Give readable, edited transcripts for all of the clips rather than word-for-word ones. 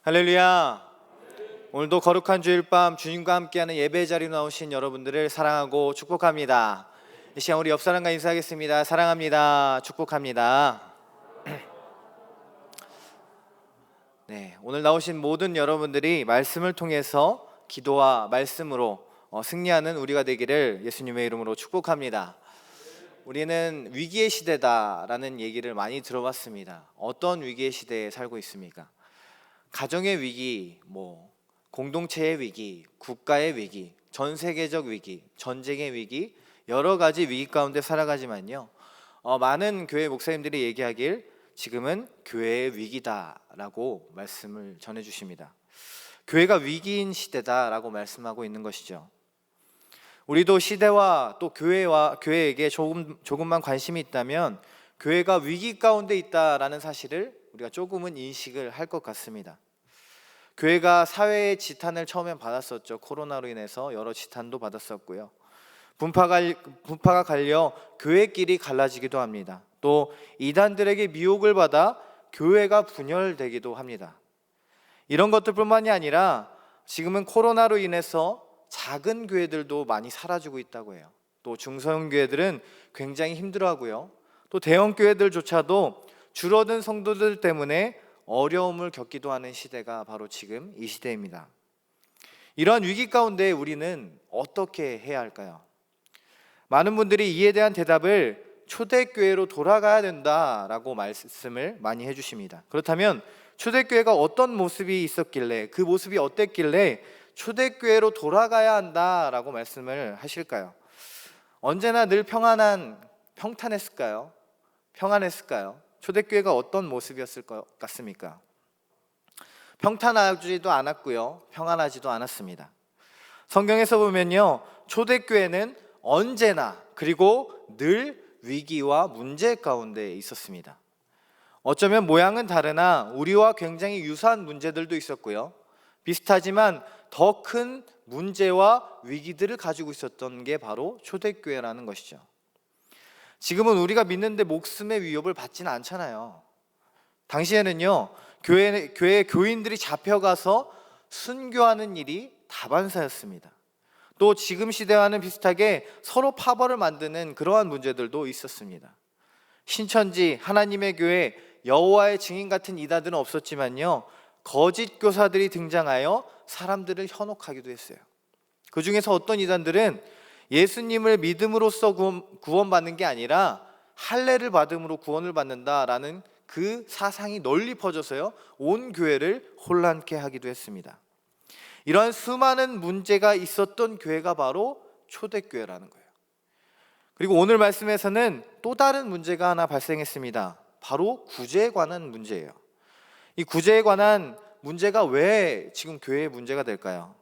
할렐루야. 오늘도 거룩한 주일 밤 주님과 함께하는 예배 자리로 나오신 여러분들을 사랑하고 축복합니다. 이 시간 우리 옆 사람과 인사하겠습니다. 사랑합니다. 축복합니다. 네, 오늘 나오신 모든 여러분들이 말씀을 통해서 기도와 말씀으로 승리하는 우리가 되기를 예수님의 이름으로 축복합니다. 우리는 위기의 시대다라는 얘기를 많이 들어봤습니다. 어떤 위기의 시대에 살고 있습니까? 가정의 위기, 공동체의 위기, 국가의 위기, 전 세계적 위기, 전쟁의 위기, 여러 가지 위기 가운데 살아가지만요, 많은 교회 목사님들이 얘기하길 지금은 교회의 위기다라고 말씀을 전해주십니다. 교회가 위기인 시대다라고 말씀하고 있는 것이죠. 우리도 시대와 또 교회에게 조금만 관심이 있다면 교회가 위기 가운데 있다라는 사실을 우리가 조금은 인식을 할 것 같습니다. 교회가 사회의 지탄을 처음엔 받았었죠. 코로나로 인해서 여러 지탄도 받았었고요. 분파가 갈려 교회끼리 갈라지기도 합니다. 또 이단들에게 미혹을 받아 교회가 분열되기도 합니다. 이런 것들뿐만이 아니라 지금은 코로나로 인해서 작은 교회들도 많이 사라지고 있다고 해요. 또 중소형 교회들은 굉장히 힘들어하고요. 또 대형 교회들조차도 줄어든 성도들 때문에 어려움을 겪기도 하는 시대가 바로 지금 이 시대입니다. 이러한 위기 가운데 우리는 어떻게 해야 할까요? 많은 분들이 이에 대한 대답을 초대교회로 돌아가야 된다라고 말씀을 많이 해주십니다. 그렇다면 초대교회가 어떤 모습이 있었길래, 그 모습이 어땠길래 초대교회로 돌아가야 한다라고 말씀을 하실까요? 언제나 늘 평탄했을까요? 평안했을까요? 초대교회가 어떤 모습이었을 것 같습니까? 평탄하지도 않았고요, 평안하지도 않았습니다. 성경에서 보면요, 초대교회는 언제나 그리고 늘 위기와 문제 가운데 있었습니다. 어쩌면 모양은 다르나 우리와 굉장히 유사한 문제들도 있었고요, 비슷하지만 더 큰 문제와 위기들을 가지고 있었던 게 바로 초대교회라는 것이죠. 지금은 우리가 믿는데 목숨의 위협을 받지는 않잖아요. 당시에는요, 교회 교인들이 잡혀가서 순교하는 일이 다반사였습니다. 또 지금 시대와는 비슷하게 서로 파벌을 만드는 그러한 문제들도 있었습니다. 신천지, 하나님의 교회, 여호와의 증인 같은 이단들은 없었지만요, 거짓 교사들이 등장하여 사람들을 현혹하기도 했어요. 그 중에서 어떤 이단들은 예수님을 믿음으로써 구원받는 게 아니라 할례를 받음으로 구원을 받는다라는 그 사상이 널리 퍼져서요, 온 교회를 혼란케 하기도 했습니다. 이러한 수많은 문제가 있었던 교회가 바로 초대교회라는 거예요. 그리고 오늘 말씀에서는 또 다른 문제가 하나 발생했습니다. 바로 구제에 관한 문제예요. 이 구제에 관한 문제가 왜 지금 교회의 문제가 될까요?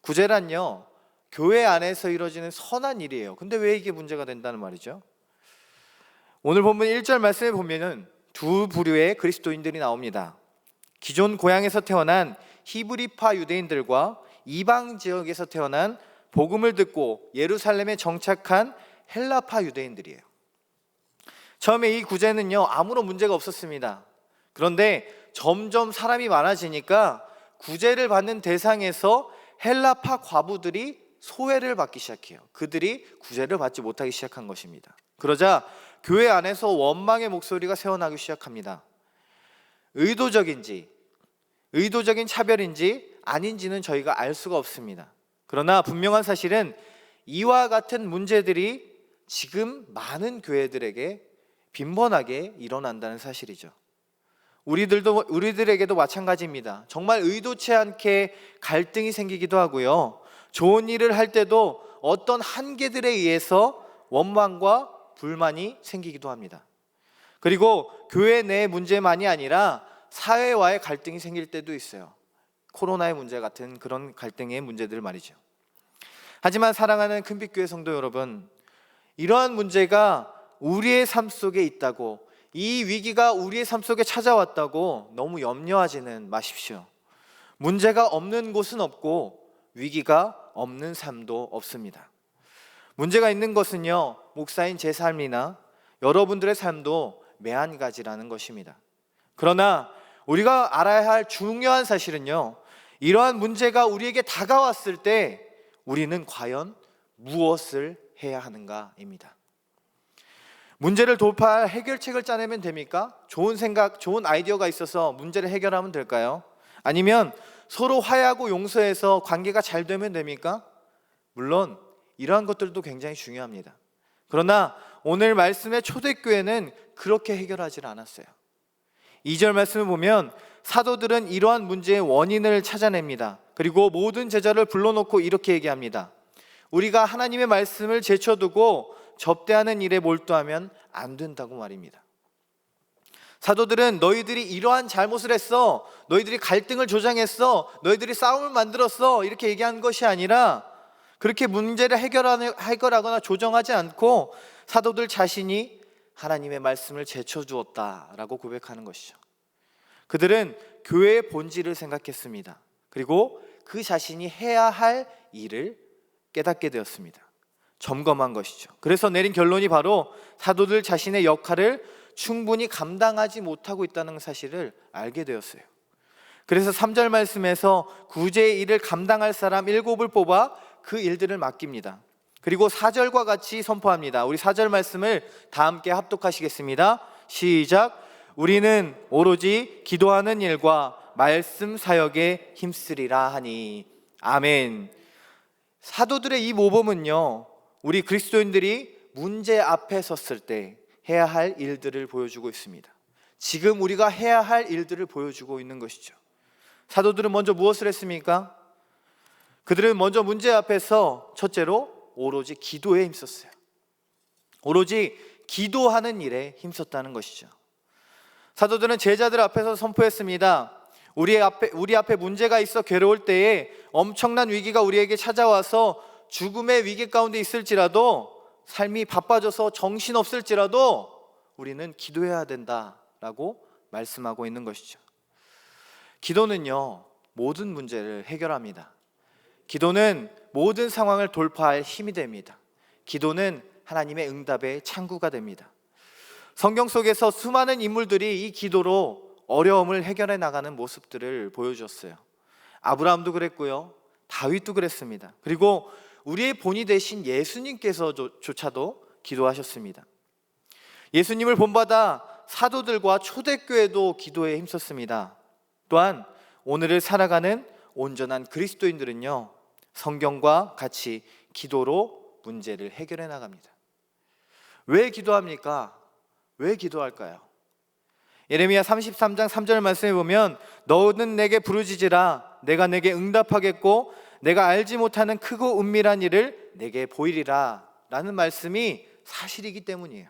구제란요, 교회 안에서 이루어지는 선한 일이에요. 근데 왜 이게 문제가 된다는 말이죠? 오늘 본문 1절 말씀에 보면은 두 부류의 그리스도인들이 나옵니다. 기존 고향에서 태어난 히브리파 유대인들과 이방 지역에서 태어난 복음을 듣고 예루살렘에 정착한 헬라파 유대인들이에요. 처음에 이 구제는요, 아무런 문제가 없었습니다. 그런데 점점 사람이 많아지니까 구제를 받는 대상에서 헬라파 과부들이 소외를 받기 시작해요. 그들이 구제를 받지 못하기 시작한 것입니다. 그러자 교회 안에서 원망의 목소리가 새어나기 시작합니다. 의도적인 차별인지 아닌지는 저희가 알 수가 없습니다. 그러나 분명한 사실은 이와 같은 문제들이 지금 많은 교회들에게 빈번하게 일어난다는 사실이죠. 우리들에게도 마찬가지입니다. 정말 의도치 않게 갈등이 생기기도 하고요, 좋은 일을 할 때도 어떤 한계들에 의해서 원망과 불만이 생기기도 합니다. 그리고 교회 내 문제만이 아니라 사회와의 갈등이 생길 때도 있어요. 코로나의 문제 같은 그런 갈등의 문제들 말이죠. 하지만 사랑하는 큰빛교회 성도 여러분, 이러한 문제가 우리의 삶 속에 있다고, 이 위기가 우리의 삶 속에 찾아왔다고 너무 염려하지는 마십시오. 문제가 없는 곳은 없고 위기가 없는 삶도 없습니다. 문제가 있는 것은요, 목사인 제 삶이나 여러분들의 삶도 매한가지라는 것입니다. 그러나 우리가 알아야 할 중요한 사실은요, 이러한 문제가 우리에게 다가왔을 때 우리는 과연 무엇을 해야 하는가입니다. 문제를 돌파할 해결책을 짜내면 됩니까? 좋은 생각, 좋은 아이디어가 있어서 문제를 해결하면 될까요? 아니면 서로 화해하고 용서해서 관계가 잘 되면 됩니까? 물론 이러한 것들도 굉장히 중요합니다. 그러나 오늘 말씀의 초대교회는 그렇게 해결하지 않았어요. 2절 말씀을 보면 사도들은 이러한 문제의 원인을 찾아냅니다. 그리고 모든 제자를 불러놓고 이렇게 얘기합니다. 우리가 하나님의 말씀을 제쳐두고 접대하는 일에 몰두하면 안 된다고 말입니다. 사도들은 너희들이 이러한 잘못을 했어, 너희들이 갈등을 조장했어, 너희들이 싸움을 만들었어, 이렇게 얘기한 것이 아니라 그렇게 문제를 해결하거나 조정하지 않고 사도들 자신이 하나님의 말씀을 제쳐주었다라고 고백하는 것이죠. 그들은 교회의 본질을 생각했습니다. 그리고 그 자신이 해야 할 일을 깨닫게 되었습니다. 점검한 것이죠. 그래서 내린 결론이 바로 사도들 자신의 역할을 충분히 감당하지 못하고 있다는 사실을 알게 되었어요. 그래서 3절 말씀에서 구제의 일을 감당할 사람 7을 뽑아 그 일들을 맡깁니다. 그리고 4절과 같이 선포합니다. 우리 4절 말씀을 다 함께 합독하시겠습니다. 시작. 우리는 오로지 기도하는 일과 말씀 사역에 힘쓰리라 하니. 아멘. 사도들의 이 모범은요, 우리 그리스도인들이 문제 앞에 섰을 때 해야 할 일들을 보여주고 있습니다. 지금 우리가 해야 할 일들을 보여주고 있는 것이죠. 사도들은 먼저 무엇을 했습니까? 그들은 먼저 문제 앞에서 첫째로 오로지 기도에 힘썼어요. 오로지 기도하는 일에 힘썼다는 것이죠. 사도들은 제자들 앞에서 선포했습니다. 우리 앞에 문제가 있어 괴로울 때에 엄청난 위기가 우리에게 찾아와서 죽음의 위기 가운데 있을지라도, 삶이 바빠져서 정신없을지라도 우리는 기도해야 된다라고 말씀하고 있는 것이죠. 기도는요, 모든 문제를 해결합니다. 기도는 모든 상황을 돌파할 힘이 됩니다. 기도는 하나님의 응답의 창구가 됩니다. 성경 속에서 수많은 인물들이 이 기도로 어려움을 해결해 나가는 모습들을 보여주었어요. 아브라함도 그랬고요, 다윗도 그랬습니다. 그리고 우리의 본이 되신 예수님께서조차도 기도하셨습니다. 예수님을 본받아 사도들과 초대교회도 기도에 힘썼습니다. 또한 오늘을 살아가는 온전한 그리스도인들은요, 성경과 같이 기도로 문제를 해결해 나갑니다. 왜 기도합니까? 왜 기도할까요? 예레미야 33장 3절 말씀에 보면 너는 내게 부르짖으라 내가 내게 응답하겠고 내가 알지 못하는 크고 은밀한 일을 내게 보이리라 라는 말씀이 사실이기 때문이에요.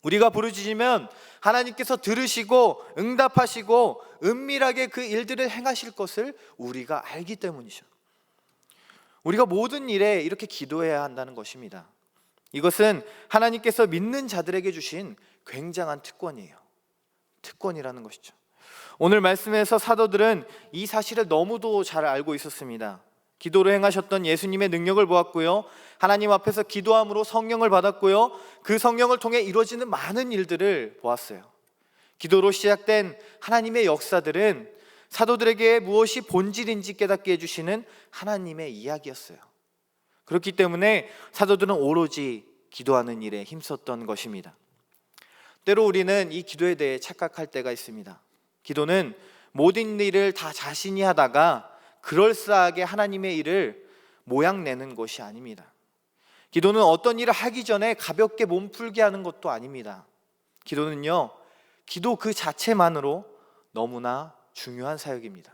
우리가 부르짖으면 하나님께서 들으시고 응답하시고 은밀하게 그 일들을 행하실 것을 우리가 알기 때문이죠. 우리가 모든 일에 이렇게 기도해야 한다는 것입니다. 이것은 하나님께서 믿는 자들에게 주신 굉장한 특권이에요. 특권이라는 것이죠. 오늘 말씀에서 사도들은 이 사실을 너무도 잘 알고 있었습니다. 기도로 행하셨던 예수님의 능력을 보았고요, 하나님 앞에서 기도함으로 성령을 받았고요, 그 성령을 통해 이루어지는 많은 일들을 보았어요. 기도로 시작된 하나님의 역사들은 사도들에게 무엇이 본질인지 깨닫게 해주시는 하나님의 이야기였어요. 그렇기 때문에 사도들은 오로지 기도하는 일에 힘썼던 것입니다. 때로 우리는 이 기도에 대해 착각할 때가 있습니다. 기도는 모든 일을 다 자신이 하다가 그럴싸하게 하나님의 일을 모양내는 것이 아닙니다. 기도는 어떤 일을 하기 전에 가볍게 몸풀게 하는 것도 아닙니다. 기도는요, 기도 그 자체만으로 너무나 중요한 사역입니다.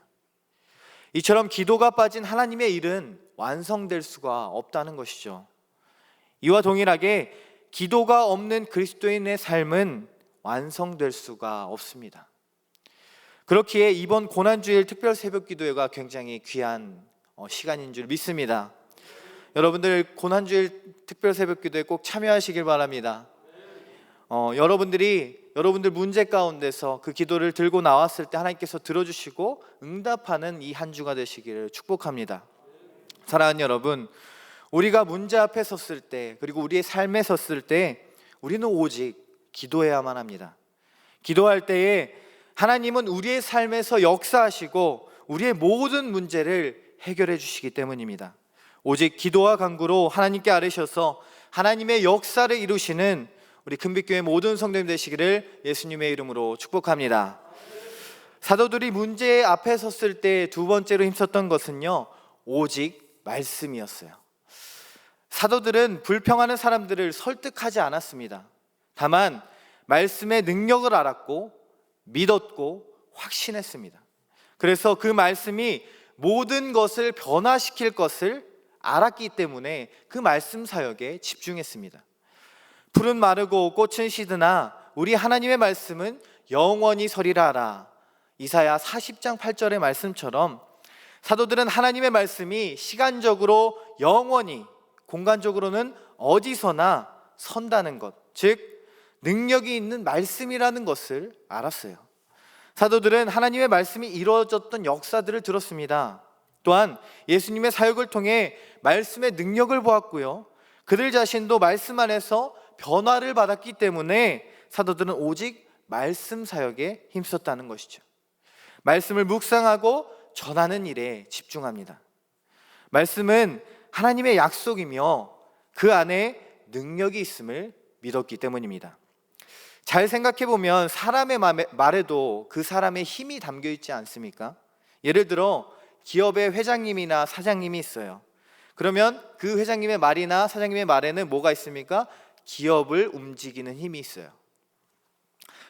이처럼 기도가 빠진 하나님의 일은 완성될 수가 없다는 것이죠. 이와 동일하게 기도가 없는 그리스도인의 삶은 완성될 수가 없습니다. 그렇기에 이번 고난주일 특별 새벽 기도회가 굉장히 귀한 시간인 줄 믿습니다. 여러분들 고난주일 특별 새벽 기도회 꼭 참여하시길 바랍니다. 여러분들 문제 가운데서 그 기도를 들고 나왔을 때 하나님께서 들어주시고 응답하는 이 한 주가 되시기를 축복합니다. 사랑하는 여러분, 우리가 문제 앞에 섰을 때, 그리고 우리의 삶에 섰을 때 우리는 오직 기도해야만 합니다. 기도할 때에 하나님은 우리의 삶에서 역사하시고 우리의 모든 문제를 해결해 주시기 때문입니다. 오직 기도와 간구로 하나님께 아뢰셔서 하나님의 역사를 이루시는 우리 금빛교회 모든 성도님 되시기를 예수님의 이름으로 축복합니다. 사도들이 문제 앞에 섰을 때 두 번째로 힘썼던 것은요, 오직 말씀이었어요. 사도들은 불평하는 사람들을 설득하지 않았습니다. 다만 말씀의 능력을 알았고 믿었고 확신했습니다. 그래서 그 말씀이 모든 것을 변화시킬 것을 알았기 때문에 그 말씀 사역에 집중했습니다. 풀은 마르고 꽃은 시드나 우리 하나님의 말씀은 영원히 서리라 하라. 이사야 40장 8절의 말씀처럼 사도들은 하나님의 말씀이 시간적으로 영원히, 공간적으로는 어디서나 선다는 것, 즉 능력이 있는 말씀이라는 것을 알았어요. 사도들은 하나님의 말씀이 이루어졌던 역사들을 들었습니다. 또한 예수님의 사역을 통해 말씀의 능력을 보았고요, 그들 자신도 말씀 안에서 변화를 받았기 때문에 사도들은 오직 말씀 사역에 힘썼다는 것이죠. 말씀을 묵상하고 전하는 일에 집중합니다. 말씀은 하나님의 약속이며 그 안에 능력이 있음을 믿었기 때문입니다. 잘 생각해 보면 사람의 말에도 그 사람의 힘이 담겨 있지 않습니까? 예를 들어 기업의 회장님이나 사장님이 있어요. 그러면 그 회장님의 말이나 사장님의 말에는 뭐가 있습니까? 기업을 움직이는 힘이 있어요.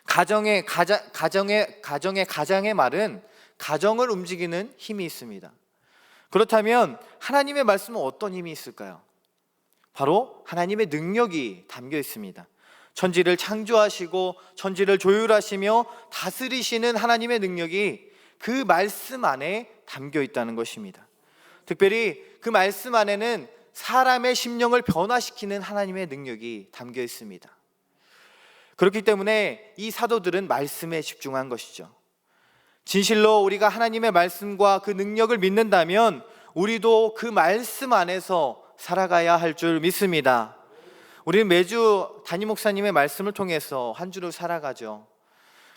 가정의 말은 가정을 움직이는 힘이 있습니다. 그렇다면 하나님의 말씀은 어떤 힘이 있을까요? 바로 하나님의 능력이 담겨 있습니다. 천지를 창조하시고 천지를 조율하시며 다스리시는 하나님의 능력이 그 말씀 안에 담겨 있다는 것입니다. 특별히 그 말씀 안에는 사람의 심령을 변화시키는 하나님의 능력이 담겨 있습니다. 그렇기 때문에 이 사도들은 말씀에 집중한 것이죠. 진실로 우리가 하나님의 말씀과 그 능력을 믿는다면 우리도 그 말씀 안에서 살아가야 할 줄 믿습니다. 우리는 매주 담임 목사님의 말씀을 통해서 한 주를 살아가죠.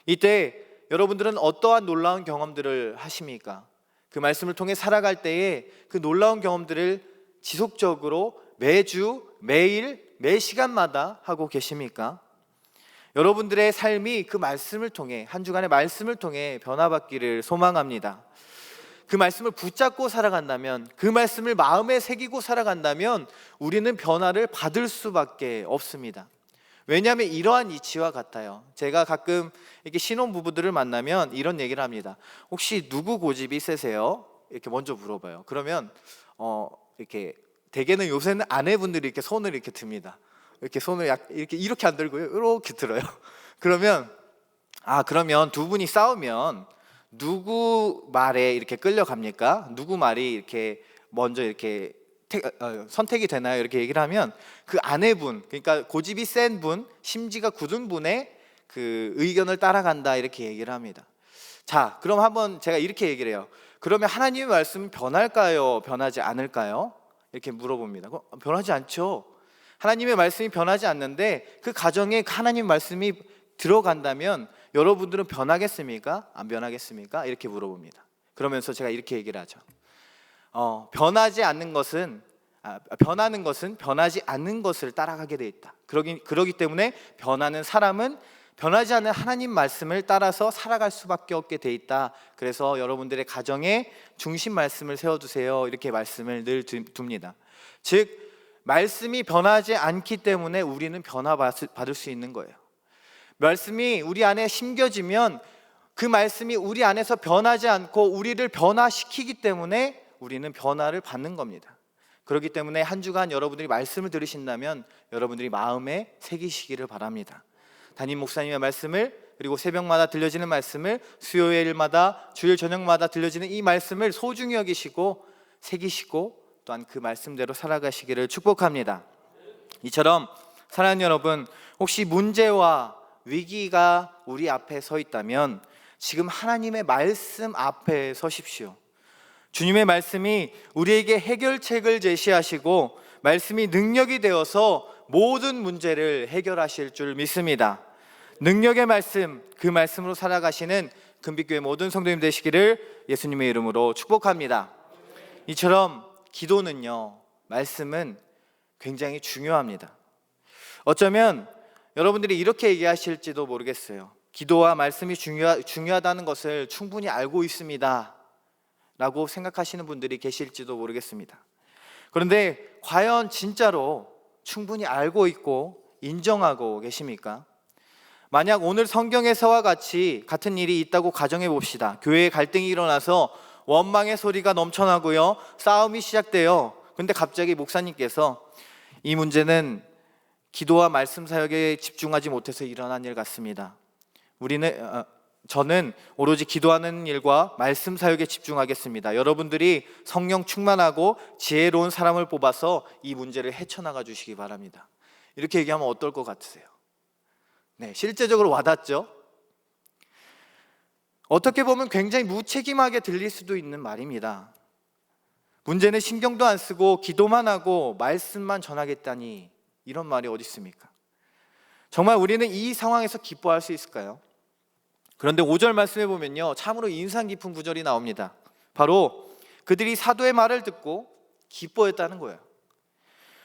이때 여러분들은 어떠한 놀라운 경험들을 하십니까? 그 말씀을 통해 살아갈 때에 그 놀라운 경험들을 지속적으로 매주, 매일, 매 시간마다 하고 계십니까? 여러분들의 삶이 그 말씀을 통해, 한 주간의 말씀을 통해 변화받기를 소망합니다. 그 말씀을 붙잡고 살아간다면, 그 말씀을 마음에 새기고 살아간다면 우리는 변화를 받을 수밖에 없습니다. 왜냐하면 이러한 이치와 같아요. 제가 가끔 이렇게 신혼부부들을 만나면 이런 얘기를 합니다. 혹시 누구 고집이 세세요? 이렇게 먼저 물어봐요. 그러면 이렇게 대개는 요새는 아내분들이 이렇게 손을 이렇게 듭니다. 이렇게 손을 이렇게 안 들고요, 이렇게 들어요. 그러면 두 분이 싸우면 누구 말에 이렇게 끌려갑니까? 누구 말이 이렇게 먼저 이렇게 선택이 되나요? 이렇게 얘기를 하면 그 아내분, 그러니까 고집이 센 분, 심지가 굳은 분의 그 의견을 따라간다, 이렇게 얘기를 합니다. 자, 그럼 한번 제가 이렇게 얘기를 해요. 그러면 하나님의 말씀은 변할까요? 변하지 않을까요? 이렇게 물어봅니다. 변하지 않죠. 하나님의 말씀이 변하지 않는데 그 가정에 하나님 말씀이 들어간다면 여러분들은 변하겠습니까? 안 변하겠습니까? 이렇게 물어봅니다. 그러면서 제가 이렇게 얘기를 하죠. 변하는 것은 변하지 않는 것을 따라가게 돼 있다. 그러기 때문에 변하는 사람은 변하지 않는 하나님 말씀을 따라서 살아갈 수밖에 없게 돼 있다. 그래서 여러분들의 가정에 중심 말씀을 세워두세요. 이렇게 말씀을 늘 둡니다. 즉 말씀이 변하지 않기 때문에 우리는 변화받을 수 있는 거예요. 말씀이 우리 안에 심겨지면 그 말씀이 우리 안에서 변하지 않고 우리를 변화시키기 때문에 우리는 변화를 받는 겁니다. 그렇기 때문에 한 주간 여러분들이 말씀을 들으신다면 여러분들이 마음에 새기시기를 바랍니다. 담임 목사님의 말씀을, 그리고 새벽마다 들려지는 말씀을, 수요일마다, 주일 저녁마다 들려지는 이 말씀을 소중히 여기시고 새기시고 또한 그 말씀대로 살아가시기를 축복합니다. 이처럼 사랑하는 여러분, 혹시 문제와 위기가 우리 앞에 서 있다면 지금 하나님의 말씀 앞에 서십시오. 주님의 말씀이 우리에게 해결책을 제시하시고 말씀이 능력이 되어서 모든 문제를 해결하실 줄 믿습니다. 능력의 말씀, 그 말씀으로 살아가시는 금빛교회 모든 성도님 되시기를 예수님의 이름으로 축복합니다. 이처럼 기도는요, 말씀은 굉장히 중요합니다. 어쩌면 여러분들이 이렇게 얘기하실지도 모르겠어요. 기도와 말씀이 중요하다는 것을 충분히 알고 있습니다 라고 생각하시는 분들이 계실지도 모르겠습니다. 그런데 과연 진짜로 충분히 알고 있고 인정하고 계십니까? 만약 오늘 성경에서와 같이 같은 일이 있다고 가정해 봅시다. 교회에 갈등이 일어나서 원망의 소리가 넘쳐나고요, 싸움이 시작돼요. 근데 갑자기 목사님께서 이 문제는 기도와 말씀 사역에 집중하지 못해서 일어난 일 같습니다. 저는 오로지 기도하는 일과 말씀 사역에 집중하겠습니다. 여러분들이 성령 충만하고 지혜로운 사람을 뽑아서 이 문제를 헤쳐나가 주시기 바랍니다. 이렇게 얘기하면 어떨 것 같으세요? 네, 실제적으로 와닿죠? 어떻게 보면 굉장히 무책임하게 들릴 수도 있는 말입니다. 문제는 신경도 안 쓰고 기도만 하고 말씀만 전하겠다니, 이런 말이 어디 있습니까? 정말 우리는 이 상황에서 기뻐할 수 있을까요? 그런데 5절 말씀에 보면요, 참으로 인상 깊은 구절이 나옵니다. 바로 그들이 사도의 말을 듣고 기뻐했다는 거예요.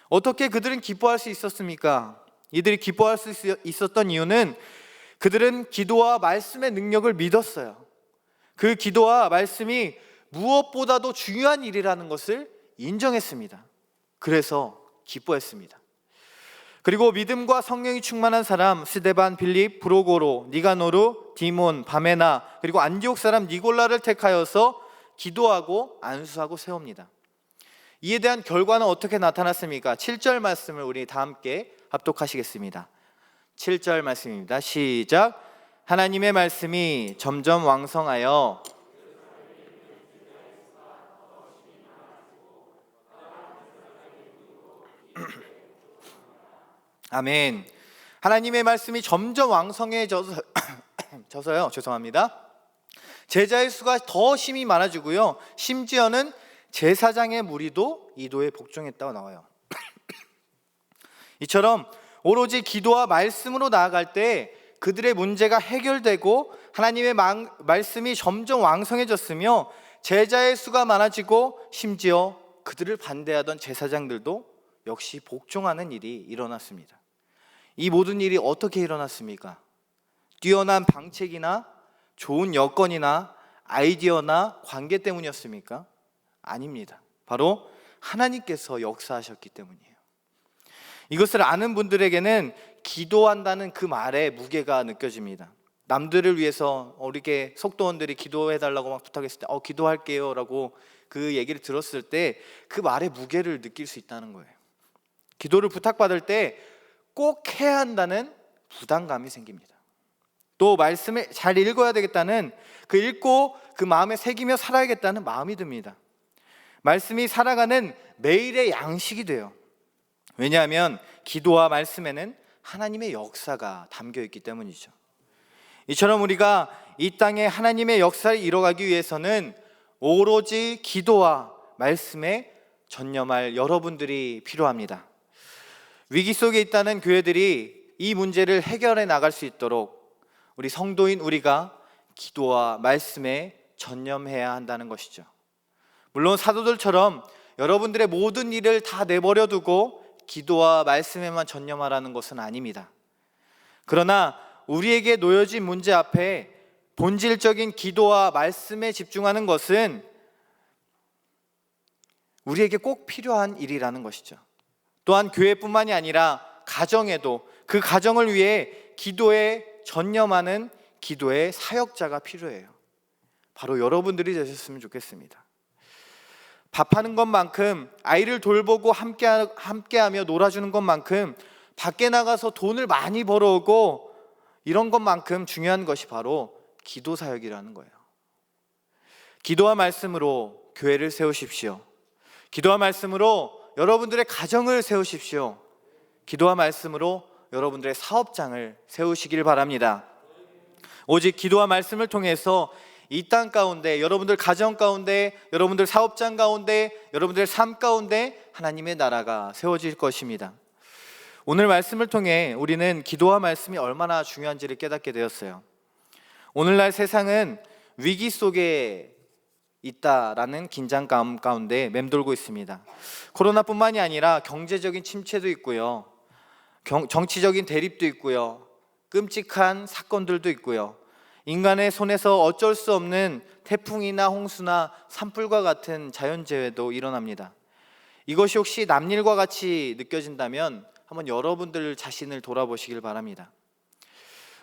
어떻게 그들은 기뻐할 수 있었습니까? 이들이 기뻐할 수 있었던 이유는 그들은 기도와 말씀의 능력을 믿었어요. 그 기도와 말씀이 무엇보다도 중요한 일이라는 것을 인정했습니다. 그래서 기뻐했습니다. 그리고 믿음과 성령이 충만한 사람 스데반, 빌립, 브로고로, 니가노르, 디몬, 바메나, 그리고 안디옥 사람 니골라를 택하여서 기도하고 안수하고 세웁니다. 이에 대한 결과는 어떻게 나타났습니까? 7절 말씀을 우리 다 함께 합독하시겠습니다. 7절 말씀입니다. 시작. 하나님의 말씀이 점점 왕성하여 아멘. 하나님의 말씀이 점점 왕성해져서요. 죄송합니다. 제자의 수가 더 심히 많아지고요, 심지어는 제사장의 무리도 이도에 복종했다고 나와요. 이처럼 오로지 기도와 말씀으로 나아갈 때 그들의 문제가 해결되고 하나님의 말씀이 점점 왕성해졌으며 제자의 수가 많아지고 심지어 그들을 반대하던 제사장들도 역시 복종하는 일이 일어났습니다. 이 모든 일이 어떻게 일어났습니까? 뛰어난 방책이나 좋은 여건이나 아이디어나 관계 때문이었습니까? 아닙니다. 바로 하나님께서 역사하셨기 때문이에요. 이것을 아는 분들에게는 기도한다는 그 말의 무게가 느껴집니다. 남들을 위해서 우리에게 속도원들이 기도해달라고 막 부탁했을 때 기도할게요 라고 그 얘기를 들었을 때 그 말의 무게를 느낄 수 있다는 거예요. 기도를 부탁받을 때 꼭 해야 한다는 부담감이 생깁니다. 또 말씀을 잘 읽어야 되겠다는, 그 읽고 그 마음에 새기며 살아야겠다는 마음이 듭니다. 말씀이 살아가는 매일의 양식이 돼요. 왜냐하면 기도와 말씀에는 하나님의 역사가 담겨 있기 때문이죠. 이처럼 우리가 이 땅에 하나님의 역사를 이뤄가기 위해서는 오로지 기도와 말씀에 전념할 여러분들이 필요합니다. 위기 속에 있다는 교회들이 이 문제를 해결해 나갈 수 있도록 우리 성도인 우리가 기도와 말씀에 전념해야 한다는 것이죠. 물론 사도들처럼 여러분들의 모든 일을 다 내버려 두고 기도와 말씀에만 전념하라는 것은 아닙니다. 그러나 우리에게 놓여진 문제 앞에 본질적인 기도와 말씀에 집중하는 것은 우리에게 꼭 필요한 일이라는 것이죠. 또한 교회뿐만이 아니라 가정에도 그 가정을 위해 기도에 전념하는 기도의 사역자가 필요해요. 바로 여러분들이 되셨으면 좋겠습니다. 밥하는 것만큼, 아이를 돌보고 함께하며 놀아주는 것만큼, 밖에 나가서 돈을 많이 벌어오고 이런 것만큼 중요한 것이 바로 기도 사역이라는 거예요. 기도와 말씀으로 교회를 세우십시오. 기도와 말씀으로 여러분들의 가정을 세우십시오. 기도와 말씀으로 여러분들의 사업장을 세우시길 바랍니다. 오직 기도와 말씀을 통해서 이 땅 가운데, 여러분들 가정 가운데, 여러분들 사업장 가운데, 여러분들의 삶 가운데 하나님의 나라가 세워질 것입니다. 오늘 말씀을 통해 우리는 기도와 말씀이 얼마나 중요한지를 깨닫게 되었어요. 오늘날 세상은 위기 속에 있다라는 긴장감 가운데 맴돌고 있습니다. 코로나뿐만이 아니라 경제적인 침체도 있고요, 정치적인 대립도 있고요, 끔찍한 사건들도 있고요, 인간의 손에서 어쩔 수 없는 태풍이나 홍수나 산불과 같은 자연재해도 일어납니다. 이것이 혹시 남일과 같이 느껴진다면 한번 여러분들 자신을 돌아보시길 바랍니다.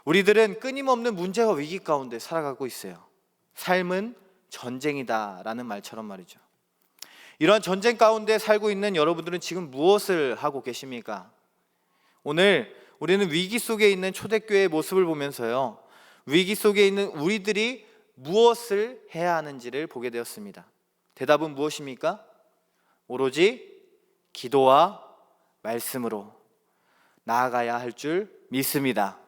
우리들은 끊임없는 문제와 위기 가운데 살아가고 있어요. 삶은 전쟁이다 라는 말처럼 말이죠. 이러한 전쟁 가운데 살고 있는 여러분들은 지금 무엇을 하고 계십니까? 오늘 우리는 위기 속에 있는 초대교회의 모습을 보면서요, 위기 속에 있는 우리들이 무엇을 해야 하는지를 보게 되었습니다. 대답은 무엇입니까? 오로지 기도와 말씀으로 나아가야 할 줄 믿습니다.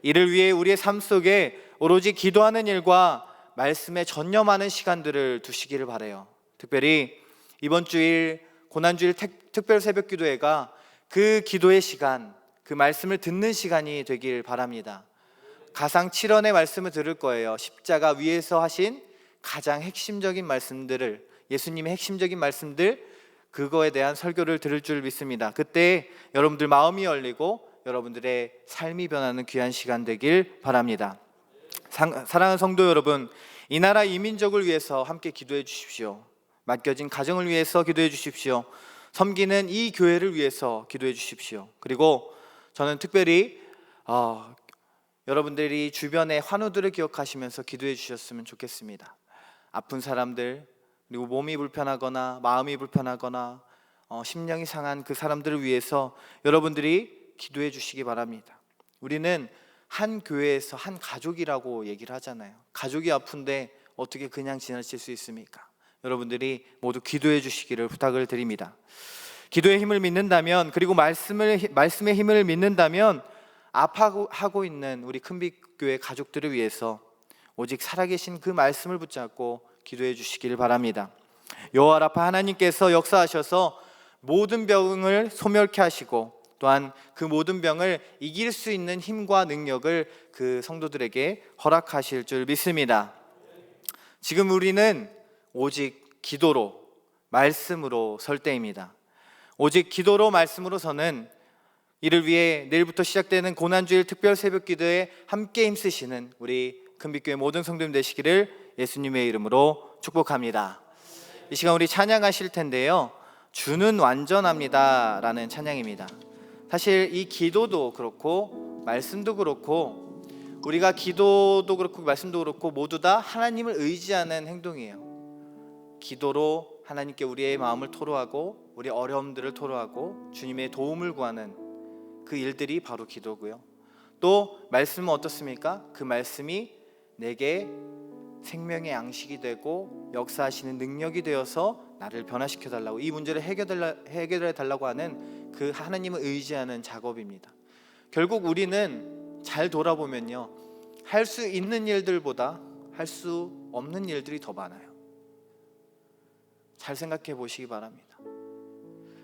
이를 위해 우리의 삶 속에 오로지 기도하는 일과 말씀에 전념하는 시간들을 두시기를 바라요. 특별히 이번 주일 고난주일 특별 새벽 기도회가 그 기도의 시간, 그 말씀을 듣는 시간이 되길 바랍니다. 가상 7원의 말씀을 들을 거예요. 십자가 위에서 하신 가장 핵심적인 말씀들을, 예수님의 핵심적인 말씀들, 그거에 대한 설교를 들을 줄 믿습니다. 그때 여러분들 마음이 열리고 여러분들의 삶이 변하는 귀한 시간 되길 바랍니다. 사랑하는 성도 여러분, 이 나라 이 민족을 위해서 함께 기도해 주십시오. 맡겨진 가정을 위해서 기도해 주십시오. 섬기는 이 교회를 위해서 기도해 주십시오. 그리고 저는 특별히 여러분들이 주변의 환우들을 기억하시면서 기도해 주셨으면 좋겠습니다. 아픈 사람들, 그리고 몸이 불편하거나 마음이 불편하거나 심령이 상한 그 사람들을 위해서 여러분들이 기도해 주시기 바랍니다. 우리는 한 교회에서 한 가족이라고 얘기를 하잖아요. 가족이 아픈데 어떻게 그냥 지나칠 수 있습니까? 여러분들이 모두 기도해 주시기를 부탁을 드립니다. 기도의 힘을 믿는다면, 그리고 말씀의 힘을 믿는다면 아파하고 있는 우리 큰빛교회 가족들을 위해서 오직 살아계신 그 말씀을 붙잡고 기도해 주시기를 바랍니다. 여호와 라파 하나님께서 역사하셔서 모든 병을 소멸케 하시고 또한 그 모든 병을 이길 수 있는 힘과 능력을 그 성도들에게 허락하실 줄 믿습니다. 지금 우리는 오직 기도로, 말씀으로 설 때입니다. 오직 기도로, 말씀으로 서는, 이를 위해 내일부터 시작되는 고난주일 특별 새벽 기도에 함께 힘쓰시는 우리 큰빛교회 모든 성도님 되시기를 예수님의 이름으로 축복합니다. 이 시간 우리 찬양하실 텐데요, 주는 완전합니다 라는 찬양입니다. 사실 이 기도도 그렇고 말씀도 그렇고, 우리가 기도도 그렇고 말씀도 그렇고 모두 다 하나님을 의지하는 행동이에요. 기도로 하나님께 우리의 마음을 토로하고 우리 어려움들을 토로하고 주님의 도움을 구하는 그 일들이 바로 기도고요. 또 말씀은 어떻습니까? 그 말씀이 내게 생명의 양식이 되고 역사하시는 능력이 되어서 나를 변화시켜 달라고, 이 문제를 해결해 달라고 하는 그 하나님을 의지하는 작업입니다. 결국 우리는 잘 돌아보면요, 할 수 있는 일들보다 할 수 없는 일들이 더 많아요. 잘 생각해 보시기 바랍니다.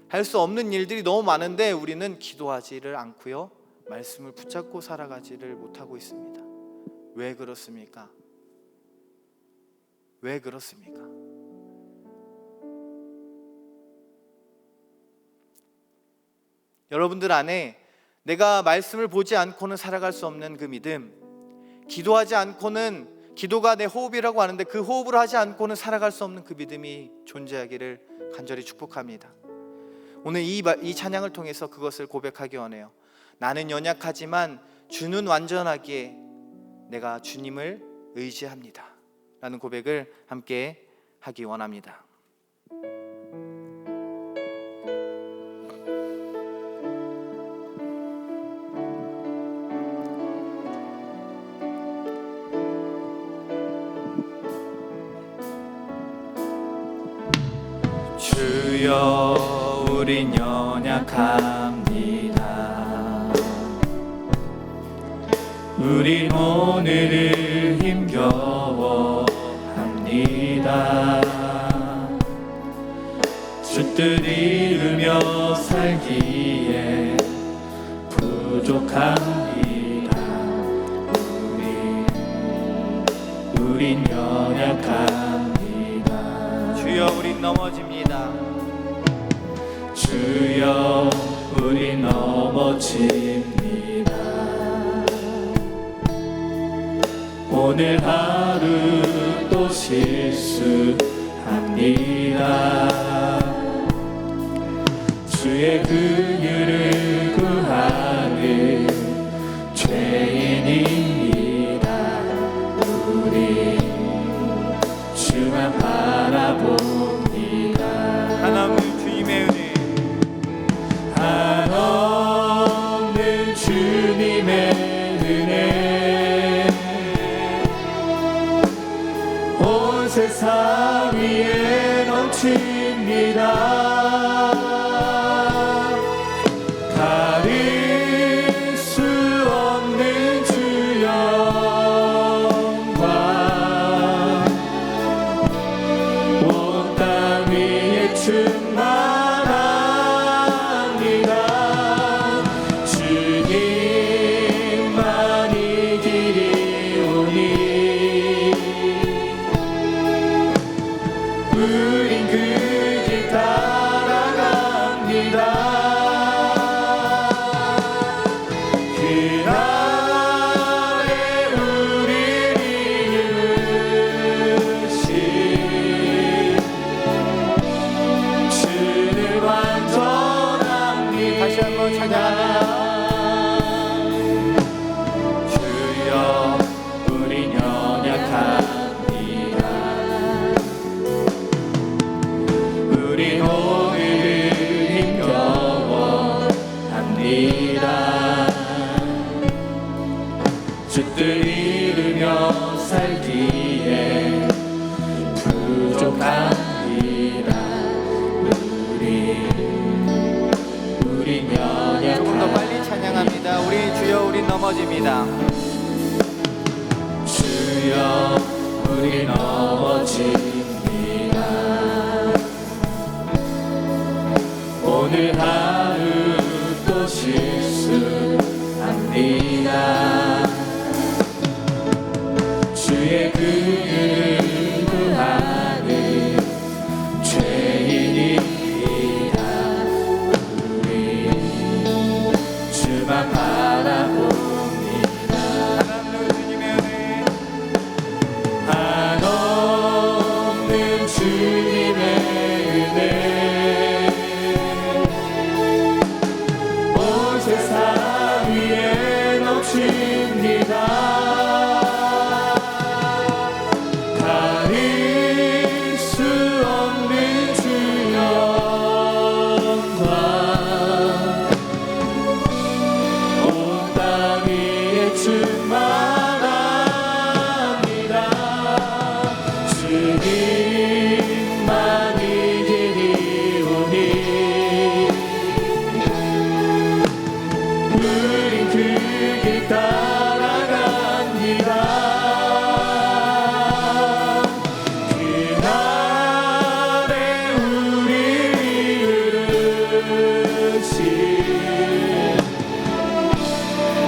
할 수 없는 일들이 너무 많은데 우리는 기도하지를 않고요, 말씀을 붙잡고 살아가지를 못하고 있습니다. 왜 그렇습니까? 왜 그렇습니까? 여러분들 안에 내가 말씀을 보지 않고는 살아갈 수 없는 그 믿음, 기도하지 않고는, 기도가 내 호흡이라고 하는데 그 호흡을 하지 않고는 살아갈 수 없는 그 믿음이 존재하기를 간절히 축복합니다. 오늘 이 찬양을 통해서 그것을 고백하기 원해요. 나는 연약하지만 주는 완전하기에 내가 주님을 의지합니다 라는 고백을 함께 하기 원합니다. 주여 우린 연약합니다. 우린 오늘을 힘겨워합니다. 주 뜻 이루며 살기에 부족합니다. 우린 우린 넘어집니다. 주여 우린 넘어집니다. 오늘 하루 또 실수합니다. 주의 긍휼을 구하는 죄인입니다. 우리 주만 바라봅니다. 하나님 주님의 은혜, 한없는 주님의 은혜, 온 세상 위에 넘칩니다. 가릴 수 없는 주 영광, 온 땅 위에 충만합니다. 주님만이 길이오니 우린 그 길 따라갑니다. 그날에 우리를 이루신 주는 완전합니다. 다시 한번 찬양합니다. 주여 우린 연약합니다. 우린 오늘을 힘겨워합니다. 주 뜻 이루며 살기에 부족합니다. 우린 연약합니다. 조금 더 빨리 찬양합니다. 우리 주여 우린 넘어집니다. 주여 우리 넘어집니다. 오늘 하루 또 실수합니다. 주의 긍휼을 구하는 죄인입니다. 우리 주만 바라봅니다. 하나님 주님의 은혜, 한없는 주님의 은혜, 온 세상 위에 넘칩니다. 가릴 수 없는 주 영광, 온 땅 위에 충만합니다. 주님만이 길이오니 우린 그 길 따라갑니다. 그날에 우리를 이루신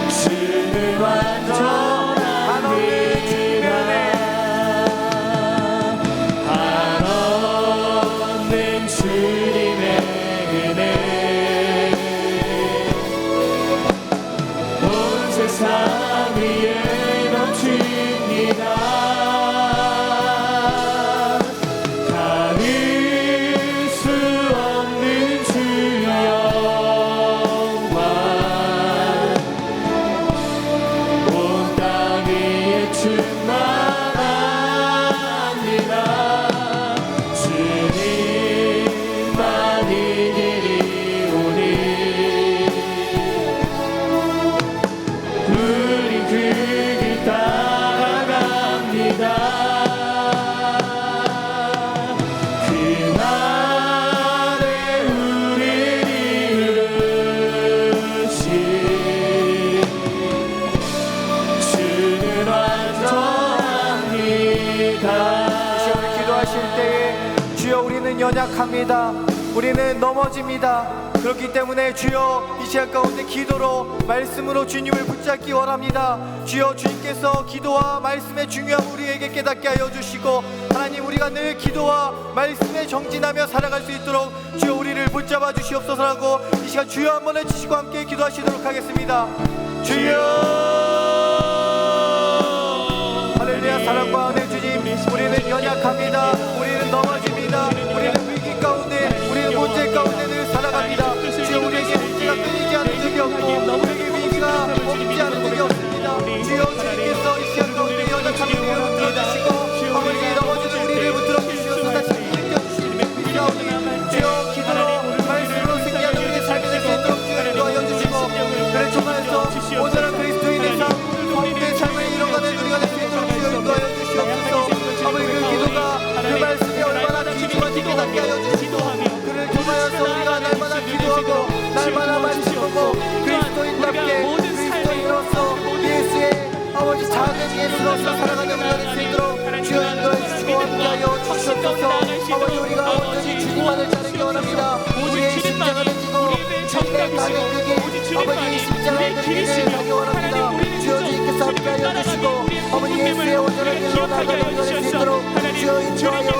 주는 완전합니다. 한없는 주님의 은혜, 온 세상 위에 넘칩니다. 가릴 수 없는 주 영광, 온 땅 위에 충만합니다. 주님만이 길이오니 우린 그 길 따라갑니다. 그날에 우리를 이루신 주는 완전합니다. 주여 우리 기도하실 때에 주여 우리는 연약합니다. 우리는 넘어집니다. 그렇기 때문에 주여 이 시간 가운데 기도로 말씀으로 주님을 붙잡기 원합니다. 주여 주님께서 기도와 말씀의 중요함 우리에게 깨닫게 하여 주시고 하나님 우리가 늘 기도와 말씀에 정진하며 살아갈 수 있도록 주여 우리를 붙잡아 주시옵소서라고 이 시간 주여 한번 해주시고 함께 기도하시도록 하겠습니다. 주여 할렐루야. 사랑과 은혜 주님, 우리는 연약합니다. 우리는 넘어집니다. 우리는 위기 가운데, 우리는 문제 가운데 늘 살아갑니다. 주여 우리에게 문제가 끊이지 않는 적이 없고 우리에게 위기가 없지 않은 적이 없습니다. 주여 주님께서 이 시간 가운데 연약한 우리를 붙들어 주시고 아버지 넘어지는 우리를 붙들어 주시어서 다시 일으켜 주시는 우리 가운데 주여 기도로 말씀으로 승리하는 우리의 삶이 될 수 있도록 주여 인도하여 주시고 그를 통하여서 온전한 그리스도인의 삶 가운데 삶을 이뤄가는 우리가 될 수 있도록 주여 인도하여 주시옵소서. 아버지 그 기도가 그 말씀이 얼마나 귀중한지 깨닫게 하여 주시고 그를 통하여서 우리가 날마다 기도하고 날마다 말씀하고 그리스도인답게 그리스도인으로서 예수의 아버지 작은 예수로서 살아가는 우리가 될 수 있도록 주여 인도해 주시고 함께하여 주시옵소서. 아버지 우리가 온전히 주님만을 따르기 원합니다. 우리의 십자가를 지고 주님의 가는 그길 아버지 십자가의 그길을 가기 원합니다. 주여 주님께서 함께하여 주시고 아버지 예수의 온전한 길로 나아가는 우리가 될 수 있도록 주여 인도하여